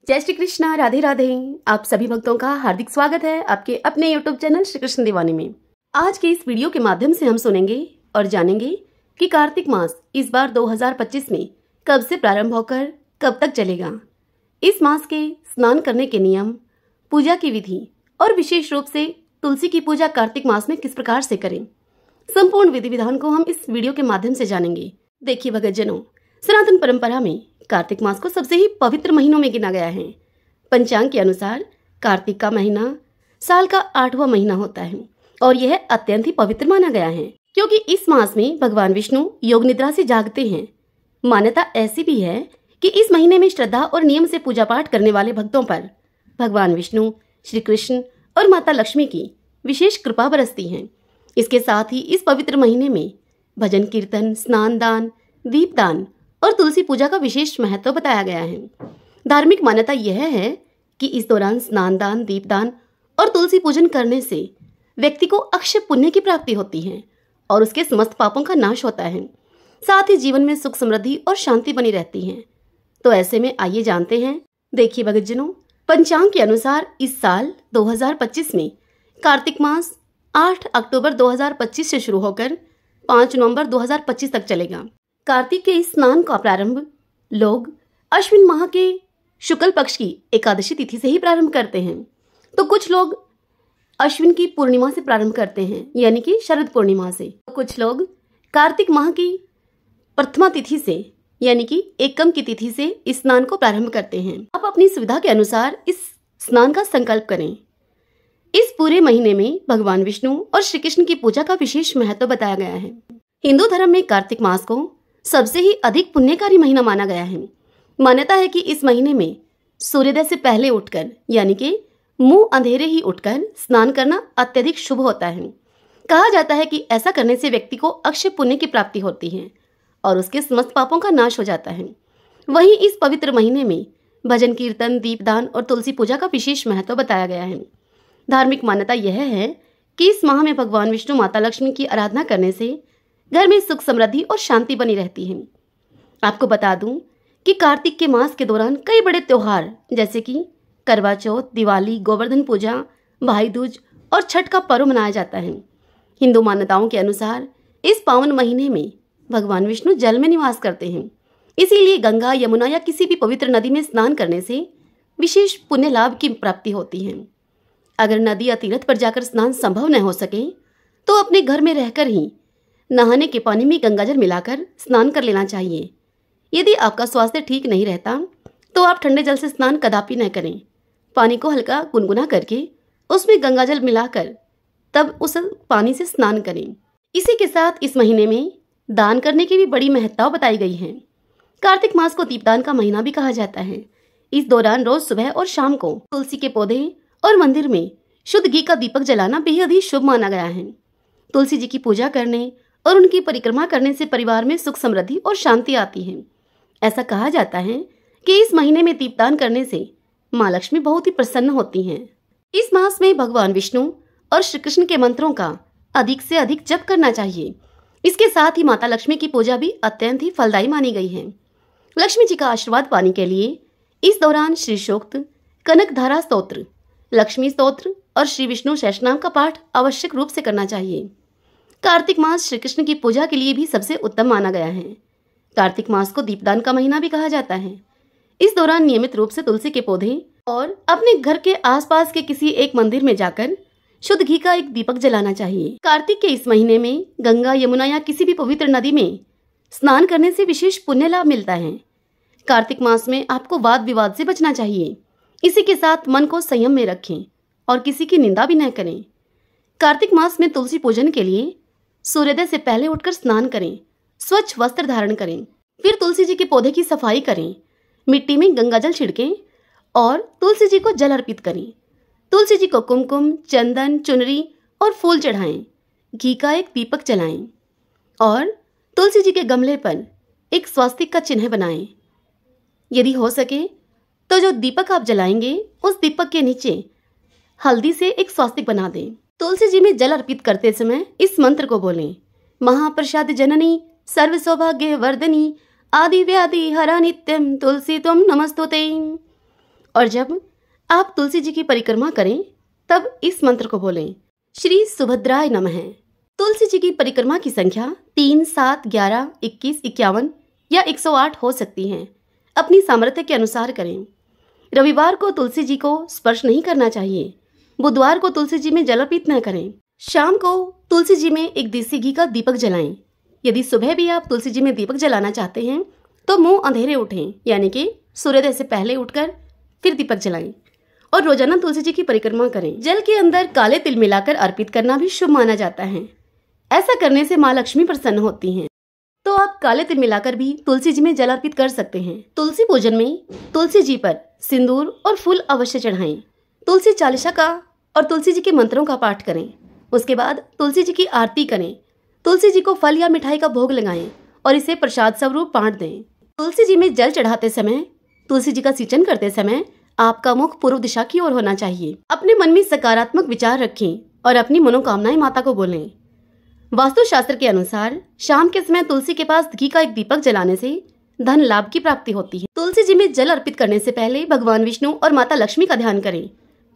जय श्री कृष्णा, राधे राधे। आप सभी भक्तों का हार्दिक स्वागत है आपके अपने यूट्यूब चैनल श्री कृष्ण दीवानी में। आज के इस वीडियो के माध्यम से हम सुनेंगे और जानेंगे कि कार्तिक मास इस बार 2025 में कब से प्रारंभ होकर कब तक चलेगा। इस मास के स्नान करने के नियम, पूजा की विधि और विशेष रूप से तुलसी की पूजा कार्तिक मास में किस प्रकार से करें, संपूर्ण विधि विधान को हम इस वीडियो के माध्यम से जानेंगे। देखिए भक्तजनों, सनातन परंपरा में कार्तिक मास को सबसे ही पवित्र महीनों में गिना गया है। पंचांग के अनुसार कार्तिक का महीना साल का 8वां महीना होता है और यह अत्यंत ही पवित्र माना गया है, क्योंकि इस मास में भगवान विष्णु योग निद्रा से जागते हैं। मान्यता ऐसी भी है कि इस महीने में श्रद्धा और नियम से पूजा पाठ करने वाले भक्तों पर भगवान विष्णु, श्री कृष्ण और माता लक्ष्मी की विशेष कृपा बरसती है। इसके साथ ही इस पवित्र महीने में भजन कीर्तन, स्नान दान, दीपदान और तुलसी पूजा का विशेष महत्व बताया गया है। धार्मिक मान्यता यह है कि इस दौरान स्नान दान, दीपदान और तुलसी पूजन करने से व्यक्ति को अक्षय पुण्य की प्राप्ति होती है और उसके समस्त पापों का नाश होता है। साथ ही जीवन में सुख, समृद्धि और शांति बनी रहती है। तो ऐसे में आइए जानते हैं। देखिए भक्तजनों, पंचांग के अनुसार इस साल 2025 में कार्तिक मास 8 अक्टूबर 2025 से शुरू होकर 5 नवंबर 2025 तक चलेगा। कार्तिक के इस स्नान का प्रारंभ लोग अश्विन माह के शुक्ल पक्ष की एकादशी तिथि से ही प्रारंभ करते हैं, तो कुछ लोग अश्विन की पूर्णिमा से प्रारंभ करते हैं, यानी कि शरद पूर्णिमा से। तो कुछ लोग कार्तिक माह की प्रथमा तिथि से, यानी कि एकम की तिथि से इस स्नान को प्रारंभ करते हैं। आप अपनी सुविधा के अनुसार इस स्नान का संकल्प करें। इस पूरे महीने में भगवान विष्णु और श्री कृष्ण की पूजा का विशेष महत्व बताया गया है। हिंदू धर्म में कार्तिक मास को सबसे ही अधिक पुण्यकारी महीना माना गया है। मान्यता है कि इस महीने में सूर्योदय से पहले उठकर, यानी कि मुंह अंधेरे ही उठकर स्नान करना अत्यधिक शुभ होता है। कहा जाता है कि ऐसा करने से व्यक्ति को अक्षय पुण्य की प्राप्ति होती है और उसके समस्त पापों का नाश हो जाता है। वहीं इस पवित्र महीने में भजन कीर्तन, दीपदान और तुलसी पूजा का विशेष महत्व बताया गया है। धार्मिक मान्यता यह है कि इस माह में भगवान विष्णु, माता लक्ष्मी की आराधना करने से घर में सुख, समृद्धि और शांति बनी रहती है। आपको बता दूं कि कार्तिक के मास के दौरान कई बड़े त्योहार जैसे कि करवा चौथ, दिवाली, गोवर्धन पूजा, भाई दूज और छठ का पर्व मनाया जाता है। हिंदू मान्यताओं के अनुसार इस पावन महीने में भगवान विष्णु जल में निवास करते हैं, इसीलिए गंगा, यमुना या किसी भी पवित्र नदी में स्नान करने से विशेष पुण्य लाभ की प्राप्ति होती है। अगर नदी या तीर्थ पर जाकर स्नान संभव न हो सके तो अपने घर में रहकर ही नहाने के पानी में गंगाजल मिलाकर स्नान कर लेना चाहिए। यदि आपका स्वास्थ्य ठीक नहीं रहता तो आप ठंडे जल से स्नान कदापि न करें। पानी को हल्का गुनगुना करके उसमें गंगाजल मिलाकर तब उस पानी से स्नान करें। इसी के साथ इस महीने में दान करने की भी बड़ी महत्ता बताई गई है। कार्तिक मास को दीपदान का महीना भी कहा जाता है। इस दौरान रोज सुबह और शाम को तुलसी के पौधे और मंदिर में शुद्ध घी का दीपक जलाना बेहद ही शुभ माना गया है। तुलसी जी की पूजा करने और उनकी परिक्रमा करने से परिवार में सुख, समृद्धि और शांति आती है। ऐसा कहा जाता है कि इस महीने में दीपदान करने से माँ लक्ष्मी बहुत ही प्रसन्न होती हैं। इस मास में भगवान विष्णु और श्री कृष्ण के मंत्रों का अधिक से अधिक जप करना चाहिए। इसके साथ ही माता लक्ष्मी की पूजा भी अत्यंत ही फलदायी मानी गई है। लक्ष्मी जी का आशीर्वाद पाने के लिए इस दौरान श्री सूक्त, कनक धारा स्तोत्र, लक्ष्मी स्तोत्र और श्री विष्णु सहस्रनाम का पाठ आवश्यक रूप से करना चाहिए। कार्तिक मास श्री कृष्ण की पूजा के लिए भी सबसे उत्तम माना गया है। कार्तिक मास को दीपदान का महीना भी कहा जाता है। इस दौरान नियमित रूप से तुलसी के पौधे और अपने घर के आसपास के किसी एक मंदिर में जाकर शुद्ध घी का एक दीपक जलाना चाहिए। कार्तिक के इस महीने में गंगा, यमुना या किसी भी पवित्र नदी में स्नान करने से विशेष पुण्य लाभ मिलता है। कार्तिक मास में आपको वाद विवाद से बचना चाहिए। इसी के साथ मन को संयम में रखें और किसी की निंदा भी न करें। कार्तिक मास में तुलसी पूजन के लिए सूर्योदय से पहले उठकर स्नान करें, स्वच्छ वस्त्र धारण करें, फिर तुलसी जी के पौधे की सफाई करें, मिट्टी में गंगाजल छिड़कें और तुलसी जी को जल अर्पित करें। तुलसी जी को कुमकुम, चंदन, चुनरी और फूल चढ़ाएं, घी का एक दीपक जलाएं और तुलसी जी के गमले पर एक स्वास्तिक का चिन्ह बनाएं। यदि हो सके तो जो दीपक आप जलाएंगे उस दीपक के नीचे हल्दी से एक स्वास्तिक बना दें। तुलसी जी में जल अर्पित करते समय इस मंत्र को बोलें, महाप्रसाद जननी सर्व सौभाग्य वर्धनी आदि व्याधि हरा नित्यम तुलसी तुम नमस्तुते। और जब आप तुलसी जी की परिक्रमा करें तब इस मंत्र को बोलें, श्री सुभद्राय नमः। तुलसी जी की परिक्रमा की संख्या 3, 7, 11, 21, 51 या 108 हो सकती है। अपनी सामर्थ्य के अनुसार करें। रविवार को तुलसी जी को स्पर्श नहीं करना चाहिए। बुधवार को तुलसी जी में जल अर्पित न करें। शाम को तुलसी जी में एक देसी घी का दीपक जलाएं। यदि सुबह भी आप तुलसी जी में दीपक जलाना चाहते हैं तो मुंह अंधेरे उठें, यानी कि सूर्योदय से पहले उठकर फिर दीपक जलाएं और रोजाना तुलसी जी की परिक्रमा करें। जल के अंदर काले तिल मिलाकर अर्पित करना भी शुभ माना जाता है। ऐसा करने से माँ लक्ष्मी प्रसन्न होती हैं। तो आप काले तिल मिलाकर भी तुलसी जी में जल अर्पित कर सकते हैं। तुलसी पूजन में तुलसी जी पर सिंदूर और फूल अवश्य चढ़ाएं। तुलसी चालीसा का और तुलसी जी के मंत्रों का पाठ करें। उसके बाद तुलसी जी की आरती करें। तुलसी जी को फल या मिठाई का भोग लगाएं और इसे प्रसाद स्वरूप बांट दें। तुलसी जी में जल चढ़ाते समय, तुलसी जी का सिंचन करते समय आपका मुख पूर्व दिशा की ओर होना चाहिए। अपने मन में सकारात्मक विचार रखें और अपनी मनोकामनाएं माता को बोलें। वास्तु शास्त्र के अनुसार शाम के समय तुलसी के पास घी का एक दीपक जलाने से धन लाभ की प्राप्ति होती है। तुलसी जी में जल अर्पित करने से पहले भगवान विष्णु और माता लक्ष्मी का ध्यान करें,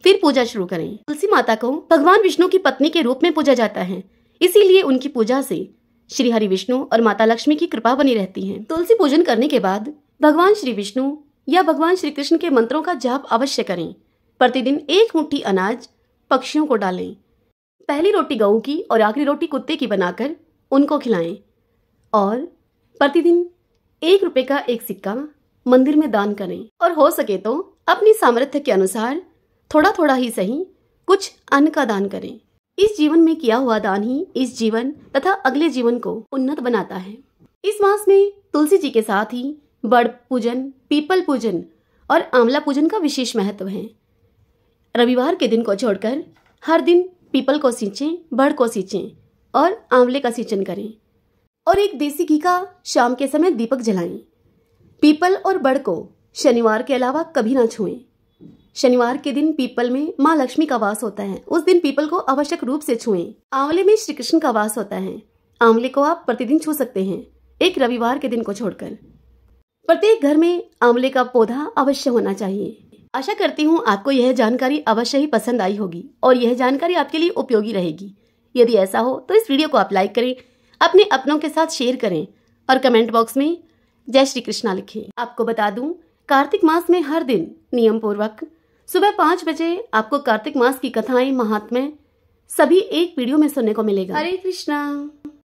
फिर पूजा शुरू करें। तुलसी माता को भगवान विष्णु की पत्नी के रूप में पूजा जाता है, इसीलिए उनकी पूजा से श्री हरि विष्णु और माता लक्ष्मी की कृपा बनी रहती है। तुलसी पूजन करने के बाद भगवान श्री विष्णु या भगवान श्री कृष्ण के मंत्रों का जाप अवश्य करें। प्रतिदिन 1 मुट्ठी अनाज पक्षियों को डालें। पहली रोटी गऊ की और आखिरी रोटी कुत्ते की बनाकर उनको खिलाएं और प्रतिदिन 1 रुपए का एक सिक्का मंदिर में दान करें। और हो सके तो अपनी सामर्थ्य के अनुसार थोड़ा थोड़ा ही सही कुछ अन्न का दान करें। इस जीवन में किया हुआ दान ही इस जीवन तथा अगले जीवन को उन्नत बनाता है। इस मास में तुलसी जी के साथ ही बड़ पूजन, पीपल पूजन और आंवला पूजन का विशेष महत्व है। रविवार के दिन को छोड़कर हर दिन पीपल को सींचें, बड़ को सींचें और आंवले का सिंचन करें और एक देसी घी का शाम के समय दीपक जलाएं। पीपल और बड़ को शनिवार के अलावा कभी ना छुएं। शनिवार के दिन पीपल में माँ लक्ष्मी का वास होता है, उस दिन पीपल को आवश्यक रूप से छुएं। आंवले में श्री कृष्ण का वास होता है, आंवले को आप प्रतिदिन छू सकते हैं, एक रविवार के दिन को छोड़कर। प्रत्येक घर में आंवले का पौधा अवश्य होना चाहिए। आशा करती हूँ आपको यह जानकारी अवश्य ही पसंद आई होगी और यह जानकारी आपके लिए उपयोगी रहेगी। यदि ऐसा हो तो इस वीडियो को आप लाइक करें, अपने अपनों के साथ शेयर करें और कमेंट बॉक्स में जय श्री कृष्णा लिखें। आपको बता दूं, कार्तिक मास में हर दिन नियम पूर्वक सुबह 5 बजे आपको कार्तिक मास की कथाएं, महात्म्य सभी एक वीडियो में सुनने को मिलेगा। हरे कृष्णा।